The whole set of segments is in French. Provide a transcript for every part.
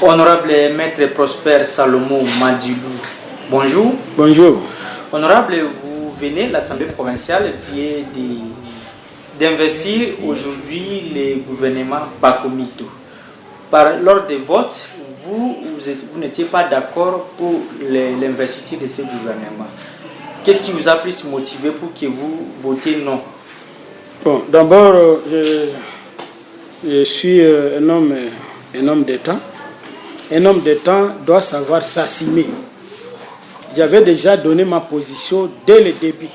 Honorable Maître Prosper Salomon Madilou, bonjour. Bonjour. Honorable, vous venez de l'Assemblée provinciale vient d'investir aujourd'hui le gouvernement Bakomito. Lors des votes, vous n'étiez pas d'accord pour l'investiture de ce gouvernement. Qu'est-ce qui vous a plus motivé pour que vous votez non? Bon, d'abord, je suis un homme d'État. Un homme d'État doit savoir s'assumer. J'avais déjà donné ma position dès le début.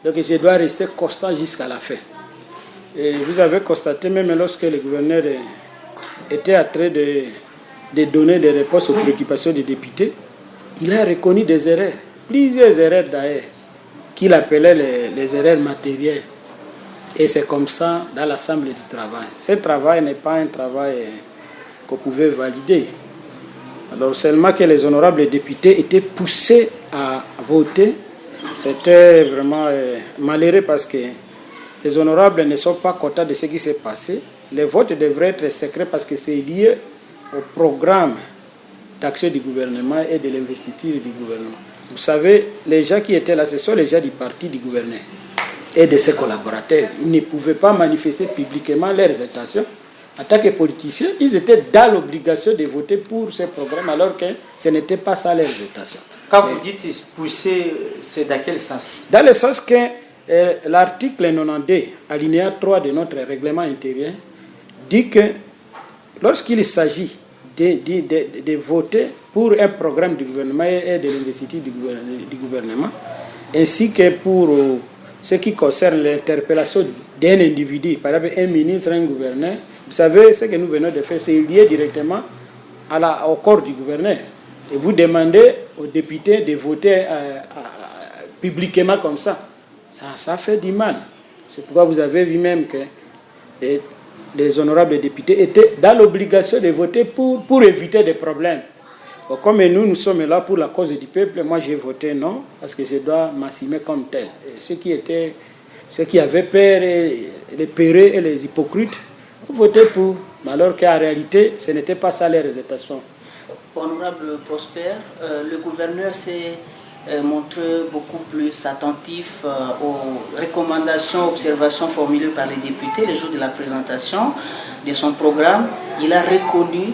Donc je dois rester constant jusqu'à la fin. Et vous avez constaté, même lorsque le gouverneur était en train de donner des réponses aux préoccupations des députés, il a reconnu des erreurs, plusieurs erreurs d'ailleurs, qu'il appelait les erreurs matérielles. Et c'est comme ça dans l'Assemblée du travail. Ce travail n'est pas un travail qu'on pouvait valider. Alors seulement que les honorables députés étaient poussés à voter. C'était vraiment malheureux parce que les honorables ne sont pas contents de ce qui s'est passé. Les votes devraient être secrets parce que c'est lié au programme d'action du gouvernement et de l'investiture du gouvernement. Vous savez, les gens qui étaient là, ce sont les gens du parti du gouverneur et de ses collaborateurs. Ils ne pouvaient pas manifester publiquement leurs intentions. En tant que politiciens, ils étaient dans l'obligation de voter pour ce programme alors que ce n'était pas ça leurs intentions. Quand vous dites pousser, c'est dans quel sens? Dans le sens que l'article 92, alinéa 3 de notre règlement intérieur, dit que lorsqu'il s'agit de voter pour un programme du gouvernement et de l'investiture du gouvernement, ainsi que pour ce qui concerne l'interpellation d'un individu, par exemple un ministre, un gouverneur, vous savez, ce que nous venons de faire, c'est lié directement au corps du gouverneur. Et vous demandez aux députés de voter publiquement comme ça. Ça fait du mal. C'est pourquoi vous avez vu même que les honorables députés étaient dans l'obligation de voter pour éviter des problèmes. Bon, comme nous sommes là pour la cause du peuple, moi j'ai voté non, parce que je dois m'assumer comme tel. Et ceux qui avaient peur, les peureux et les hypocrites, votaient pour, alors qu'en réalité, ce n'était pas ça les résultations. Honorable Prosper, le gouverneur s'est montré beaucoup plus attentif aux recommandations, observations formulées par les députés le jour de la présentation de son programme. Il a reconnu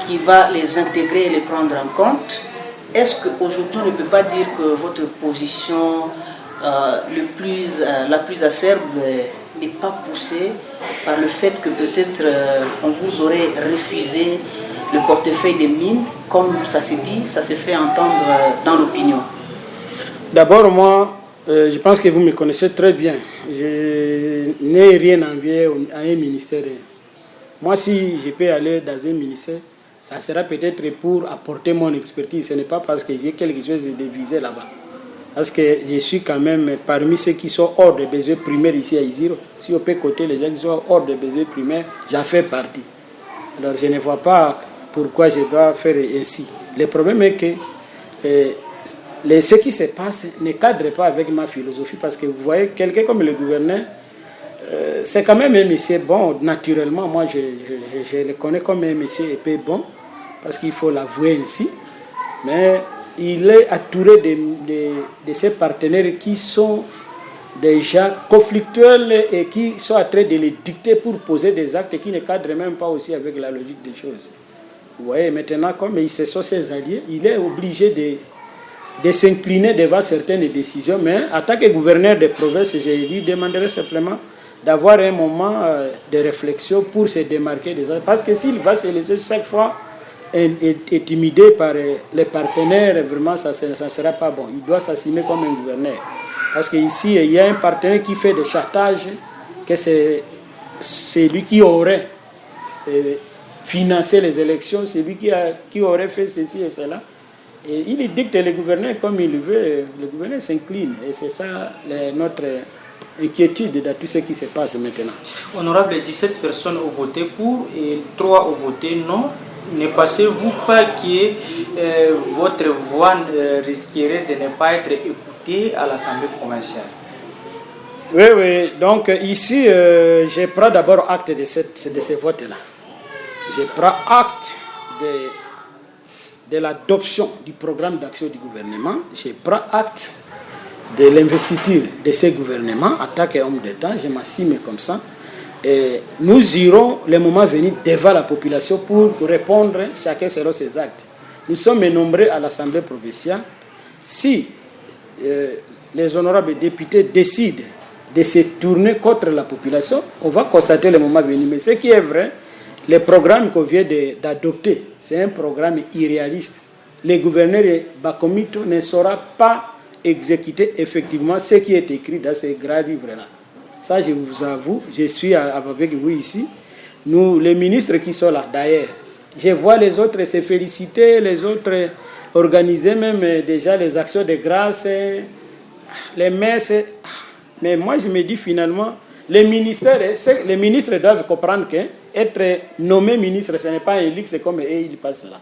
qu'il va les intégrer et les prendre en compte. Est-ce qu'aujourd'hui on ne peut pas dire que votre position la plus acerbe n'est pas poussée par le fait que peut-être on vous aurait refusé le portefeuille des mines, comme ça se dit, ça se fait entendre dans l'opinion? D'abord, moi, je pense que vous me connaissez très bien. Je n'ai rien envié à un ministère. Moi, si je peux aller dans un ministère, ça sera peut-être pour apporter mon expertise. Ce n'est pas parce que j'ai quelque chose de visé là-bas. Parce que je suis quand même parmi ceux qui sont hors des besoins primaires ici à Isiro. Si on peut coter les gens qui sont hors des besoins primaires, j'en fais partie. Alors je ne vois pas pourquoi je dois faire ainsi. Le problème est que ce qui se passe ne cadre pas avec ma philosophie. Parce que vous voyez, quelqu'un comme le gouverneur, c'est quand même un monsieur bon. Naturellement, moi je le connais comme un monsieur épais bon. Parce qu'il faut l'avouer ainsi. Mais il est entouré de ses partenaires qui sont déjà conflictuels et qui sont en train de les dicter pour poser des actes qui ne cadrent même pas aussi avec la logique des choses. Vous voyez, maintenant, comme ils sont ses alliés, il est obligé de s'incliner devant certaines décisions. Mais en tant que gouverneur de province, je lui demanderai simplement d'avoir un moment de réflexion pour se démarquer des autres. Parce que s'il va se laisser chaque fois intimidé par les partenaires, vraiment ça ne sera pas bon. Il doit s'assumer comme un gouverneur. Parce qu'ici, il y a un partenaire qui fait des chantages, que c'est lui qui aurait financé les élections, c'est lui qui aurait fait ceci et cela. Et il dicte le gouverneur comme il veut, le gouverneur s'incline. Et c'est ça notre inquiétude de tout ce qui se passe maintenant. Honorable, 17 personnes ont voté pour et 3 ont voté non. Ne pensez-vous pas que votre voix risquerait de ne pas être écoutée à l'Assemblée provinciale? Oui. Donc ici, je prends d'abord acte de ce vote-là. Je prends acte de l'adoption du programme d'action du gouvernement, je prends acte de l'investiture de ce gouvernement en tant qu'homme d'État, je m'assume comme ça. Et nous irons, le moment venu, devant la population pour répondre, chacun selon ses actes. Nous sommes nombreux à l'Assemblée provinciale. Si les honorables députés décident de se tourner contre la population, on va constater le moment venu. Mais ce qui est vrai, le programme qu'on vient d'adopter, c'est un programme irréaliste. Le gouverneur Bakomito ne saura pas exécuter effectivement ce qui est écrit dans ces grands livres-là. Ça, je vous avoue, je suis avec vous ici. Nous, les ministres qui sont là, d'ailleurs, je vois les autres se féliciter, les autres organiser même déjà les actions de grâce, les messes. Mais moi, je me dis finalement, les ministres doivent comprendre qu'être nommé ministre, ce n'est pas un luxe, c'est comme eux, ils passent là.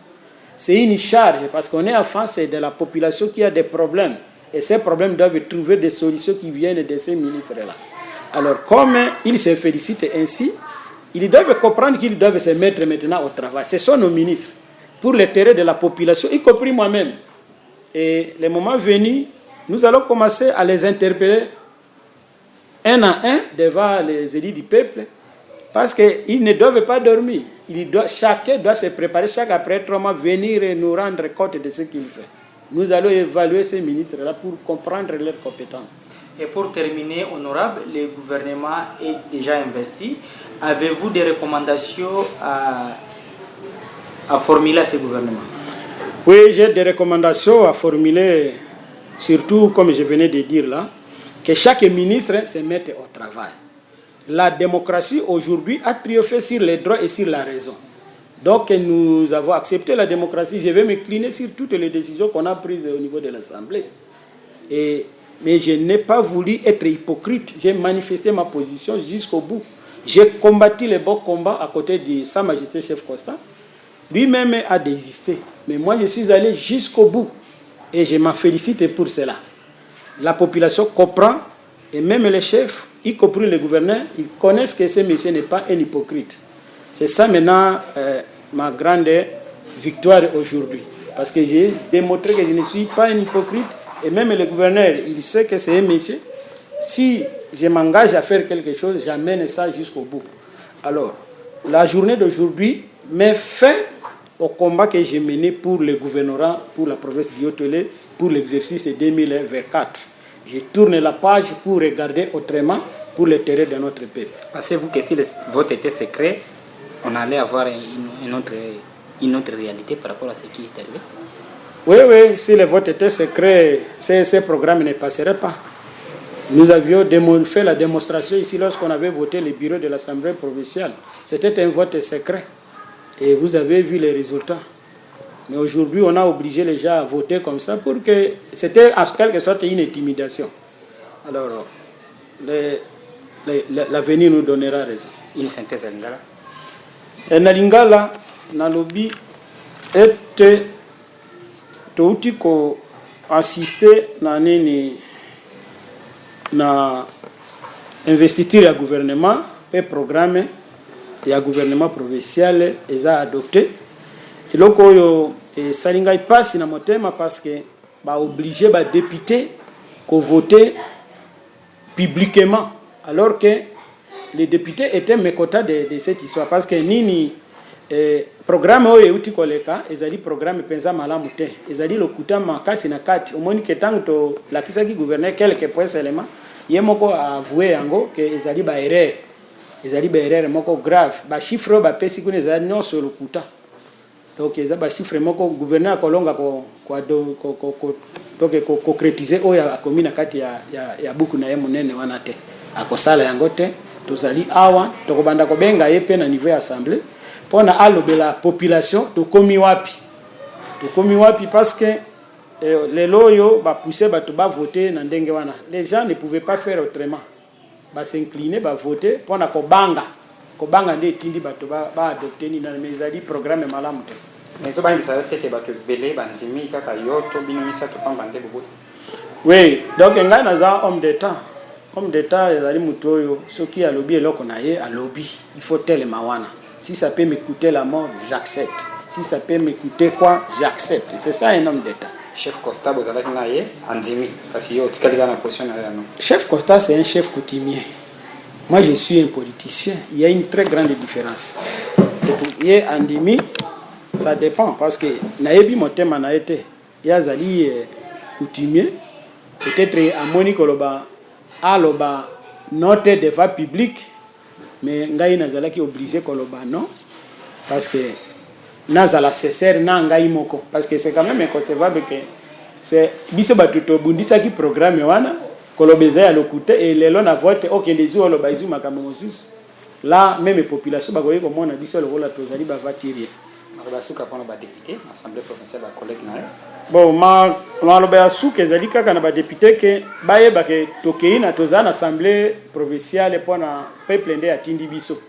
C'est une charge, parce qu'on est en face de la population qui a des problèmes. Et ces problèmes doivent trouver des solutions qui viennent de ces ministres-là. Alors, comme ils se félicitent ainsi, ils doivent comprendre qu'ils doivent se mettre maintenant au travail. Ce sont nos ministres, pour l'intérêt de la population, y compris moi-même. Et le moment venu, nous allons commencer à les interpeller un à un devant les élus du peuple, parce qu'ils ne doivent pas dormir. Chacun doit se préparer, chaque après 3 mois, venir et nous rendre compte de ce qu'il fait. Nous allons évaluer ces ministres-là pour comprendre leurs compétences. Et pour terminer, honorable, le gouvernement est déjà investi. Avez-vous des recommandations à formuler à ce gouvernement? Oui, j'ai des recommandations à formuler, surtout comme je venais de dire là, que chaque ministre se mette au travail. La démocratie aujourd'hui a triomphé sur les droits et sur la raison. Donc nous avons accepté la démocratie. Je vais m'incliner sur toutes les décisions qu'on a prises au niveau de l'Assemblée. Mais je n'ai pas voulu être hypocrite. J'ai manifesté ma position jusqu'au bout. J'ai combattu les bons combats à côté de Sa Majesté Chef Constant. Lui-même a désisté. Mais moi, je suis allé jusqu'au bout. Et je m'en félicite pour cela. La population comprend, et même les chefs, y compris les gouverneurs, ils connaissent que ce monsieur n'est pas un hypocrite. C'est ça maintenant ma grande victoire aujourd'hui. Parce que j'ai démontré que je ne suis pas un hypocrite. Et même le gouverneur, il sait que c'est un monsieur. Si je m'engage à faire quelque chose, j'amène ça jusqu'au bout. Alors, la journée d'aujourd'hui met fin au combat que j'ai mené pour le gouvernorat, pour la province d'Iotolé, pour l'exercice 2024. Je tourne la page pour regarder autrement pour l'intérêt de notre peuple. Pensez-vous que si le vote était secret, on allait avoir une autre réalité par rapport à ce qui est arrivé? Oui, si le vote était secret, ces programmes ne passeraient pas. Nous avions fait la démonstration ici lorsqu'on avait voté le bureau de l'Assemblée provinciale. C'était un vote secret. Et vous avez vu les résultats. Mais aujourd'hui, on a obligé les gens à voter comme ça pour que... C'était en quelque sorte une intimidation. Alors, l'avenir nous donnera raison. Une synthèse à Lingala. Na Lingala, na lobby, était touti ko assister na nini na investiture ya gouvernement et programme ya gouvernement provincial eza adopté. Eloko oyo salinga ipasi na motema parce que ba obligé ba député ko voter publiquement alors que les députés étaient mécontents de cette histoire parce que nini programme oyo euti koleka ezali programme penza malamu te ezali lokuta makasi na kati omoni ke tango to lakisaki gouverneur quelques points seulement ye moko avoué yango ke ezali ba erreur moko grave ba chiffre ba pesi kuna ezali nyonso lokuta donc ezali ba chiffre moko gouverneur akolonga ko concrétiser oyo akomi na kati ya buku na ye monene wana te akosala yango te tozali awa tokobanda kobenga ye pe na niveau ya assemblée pona alobela population tokomi wapi parce que les loyo ba pousser ba to ba voter na ndenge wana les gens ne pouvaient pas faire autrement ba s'incliner ba voter pona kobanga nde tindi ba to ba adopter ni na mezali programme malamu te mais so bangi sa tete ba to belé bandimi kaka yoto binomisa to pamba nde bobo. Oui, donc ngai naza homme d'état ezali mutu oyo soki alobi eloko na ye alobi il faut tellement wana. Si ça peut me coûter la mort, j'accepte. Si ça peut me coûter quoi, j'accepte. C'est ça un homme d'État. Chef Costa, vous avez dit Andimi, parce que vous avez une position. Chef Costa, c'est un chef coutumier. Moi, je suis un politicien. Il y a une très grande différence. C'est pour Andimi, ça dépend. Parce que Naebi Motema n'a été. Il y a Zali coutumier. Peut-être à Monique Oloba, à Loba, note des voies publiques. Mais Ngaï Nazala qui est obligé Koloba, non. Parce que Nazala cessaire na Ngaï Moko. Parce que c'est quand même inconcevable que c'est Biso Batuto Bundisa qui programme Wana. Kolobeza ya lokuté et les lona vote OK les yeux lo baizu makamosis là même population ba koyeko mona biso lo la tozali ba vatirie ba suka pona ba député l'assemblée provinciale ba collègue na bon ma lo ba suka ezali kaka na ba député que baye ba ke tokei na tozana assemblée provinciale pona peuple ndé atindi biso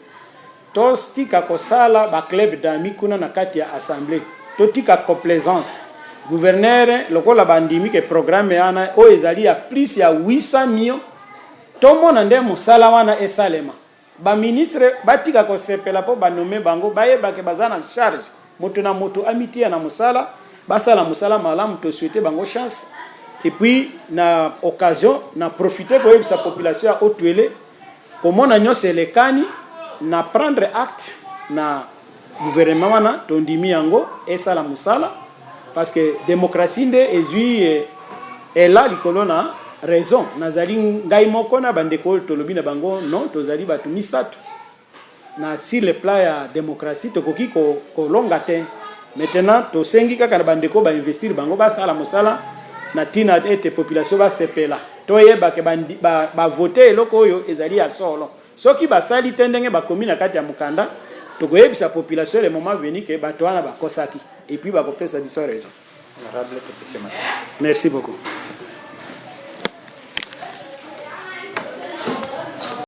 to stika kosala ba club d'ami kuna na kati ya assemblée to tika complaisance gouverneur lokola bandimi ke programme yana o ezali ya plus ya 800 millions to mona nde musala wana esalema ba ministre batika ko sepela po banome bango baye bake bazana charge moto na moto amitia na musala basala musala malamu to souhaiter bango chance et puis na occasion na profiter ko sa population ya otwele ko mona nyose lekani na prendre acte na gouvernement wana to ndimi yango esala musala. Parce que la démocratie est là, l'icône raison. Nazali ngai moko na bandeko tolobi na bango non tozali batu misato. Na sur le plan ya démocratie tokoki ko longa te. Maintenant to sengi kaka na bandeko ba investir bango ba sala musala na tina ete population ba sepela. To yeba ke ba voter eloko oyo ezali ya solo. Soki ba sali tendenge ba komina kati ya mukanda tokoyebisa population le moment venu que bato wana ba kosaki et puis ba kopesa biso raison. Honorable, merci beaucoup.